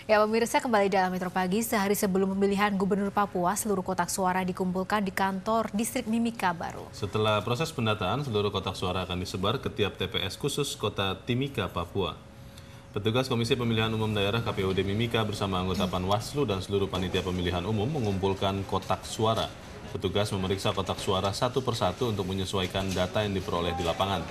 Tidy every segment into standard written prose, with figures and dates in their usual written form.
Ya, pemirsa, kembali dalam Metro Pagi. Sehari sebelum pemilihan Gubernur Papua, seluruh kotak suara dikumpulkan di kantor distrik Mimika baru. Setelah proses pendataan, seluruh kotak suara akan disebar ke tiap TPS khusus Kota Timika, Papua. Petugas Komisi Pemilihan Umum Daerah KPUD Mimika bersama anggota Panwaslu dan seluruh panitia pemilihan umum mengumpulkan kotak suara. Petugas memeriksa kotak suara satu persatu untuk menyesuaikan data yang diperoleh di lapangan.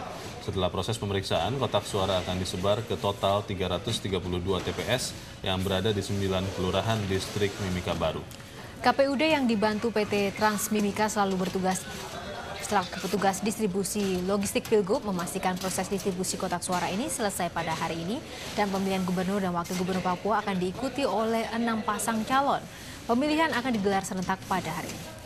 Setelah proses pemeriksaan, kotak suara akan disebar ke total 332 TPS yang berada di 9 kelurahan distrik Mimika baru. KPUD yang dibantu PT Trans Mimika selalu bertugas selaku petugas distribusi logistik Pilgub memastikan proses distribusi kotak suara ini selesai pada hari ini dan pemilihan gubernur dan wakil gubernur Papua akan diikuti oleh 6 pasang calon. Pemilihan akan digelar serentak pada hari ini.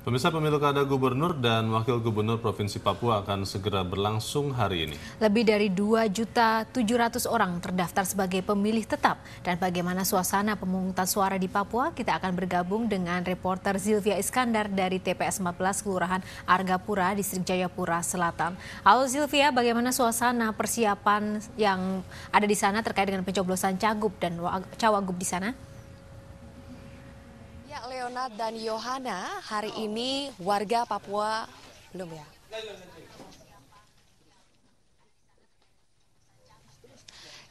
Pemirsa, pemilu kada gubernur dan wakil gubernur Provinsi Papua akan segera berlangsung hari ini. Lebih dari 2.700.000 orang terdaftar sebagai pemilih tetap. Dan bagaimana suasana pemungutan suara di Papua, kita akan bergabung dengan reporter Zilvia Iskandar dari TPS 14 Kelurahan Argapura, Distrik Jayapura Selatan. Halo Zilvia, bagaimana suasana persiapan yang ada di sana terkait dengan pencoblosan Cagup dan Cawagup di sana? Ya, Leonard dan Yohana, hari ini warga Papua belum ya?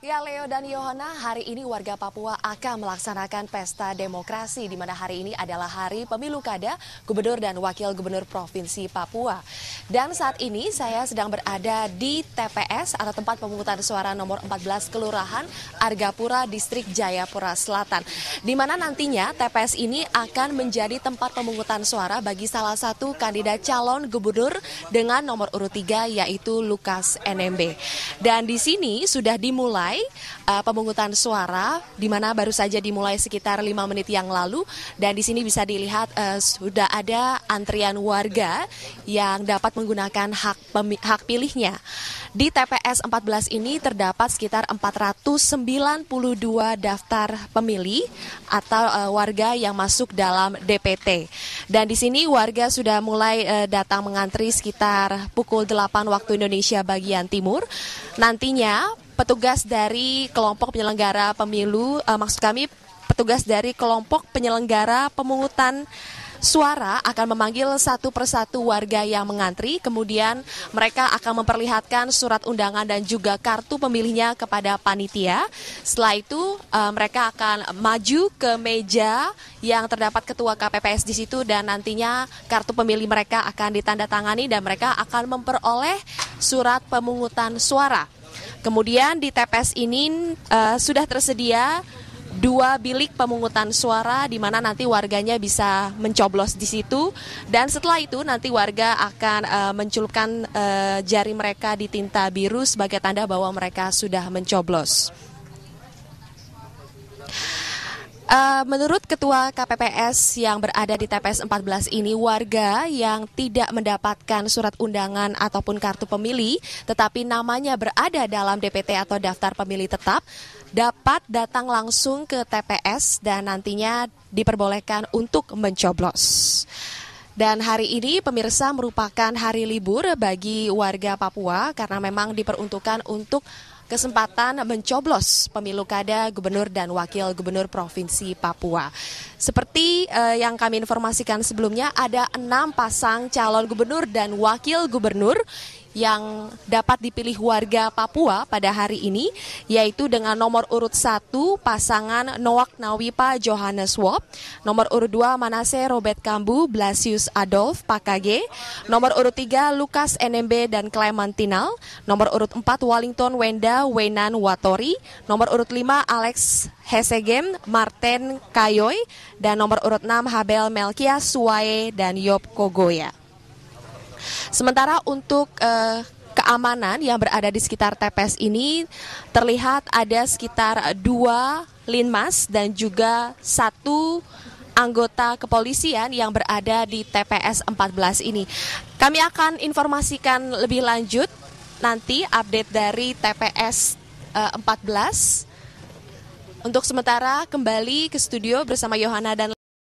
Ya, Leo dan Yohana, hari ini warga Papua akan melaksanakan pesta demokrasi di mana hari ini adalah hari pemilu kada gubernur dan wakil gubernur Provinsi Papua. Dan saat ini saya sedang berada di TPS atau tempat pemungutan suara nomor 14 Kelurahan Argapura, Distrik Jayapura Selatan. Di mana nantinya TPS ini akan menjadi tempat pemungutan suara bagi salah satu kandidat calon gubernur dengan nomor urut 3 yaitu Lukas NMB. Dan di sini sudah dimulai pemungutan suara di mana baru saja dimulai sekitar 5 menit yang lalu dan di sini bisa dilihat sudah ada antrian warga yang dapat menggunakan hak pilihnya. Di TPS 14 ini terdapat sekitar 492 daftar pemilih atau warga yang masuk dalam DPT. Dan di sini warga sudah mulai datang mengantri sekitar pukul 8 waktu Indonesia bagian timur. Nantinya petugas dari kelompok penyelenggara pemilu, petugas dari kelompok penyelenggara pemungutan suara akan memanggil satu persatu warga yang mengantri, kemudian mereka akan memperlihatkan surat undangan dan juga kartu pemilihnya kepada panitia. Setelah itu mereka akan maju ke meja yang terdapat ketua KPPS di situ dan nantinya kartu pemilih mereka akan ditandatangani dan mereka akan memperoleh surat pemungutan suara. Kemudian di TPS ini sudah tersedia 2 bilik pemungutan suara di mana nanti warganya bisa mencoblos di situ dan setelah itu nanti warga akan mencelupkan jari mereka di tinta biru sebagai tanda bahwa mereka sudah mencoblos. Menurut Ketua KPPS yang berada di TPS 14 ini, warga yang tidak mendapatkan surat undangan ataupun kartu pemilih, tetapi namanya berada dalam DPT atau daftar pemilih tetap, dapat datang langsung ke TPS dan nantinya diperbolehkan untuk mencoblos. Dan hari ini pemirsa merupakan hari libur bagi warga Papua karena memang diperuntukkan untuk kesempatan mencoblos pemilu kada gubernur dan wakil gubernur Provinsi Papua. Seperti yang kami informasikan sebelumnya, ada 6 pasang calon gubernur dan wakil gubernur yang dapat dipilih warga Papua pada hari ini, yaitu dengan nomor urut 1 pasangan Noak Nawipa Johannes Wop, nomor urut 2 Manase Robert Kambu Blasius Adolf Pakage, nomor urut 3 Lukas NMB dan Clementinal, nomor urut 4 Wellington Wenda Wenan Watori, nomor urut 5 Alex Hesegem Martin Kayoy, dan nomor urut 6 Habel Melkia Suwaye dan Yop Kogoya. Sementara untuk keamanan yang berada di sekitar TPS ini terlihat ada sekitar 2 linmas dan juga 1 anggota kepolisian yang berada di TPS 14 ini. Kami akan informasikan lebih lanjut nanti update dari TPS 14. Untuk sementara kembali ke studio bersama Yohana dan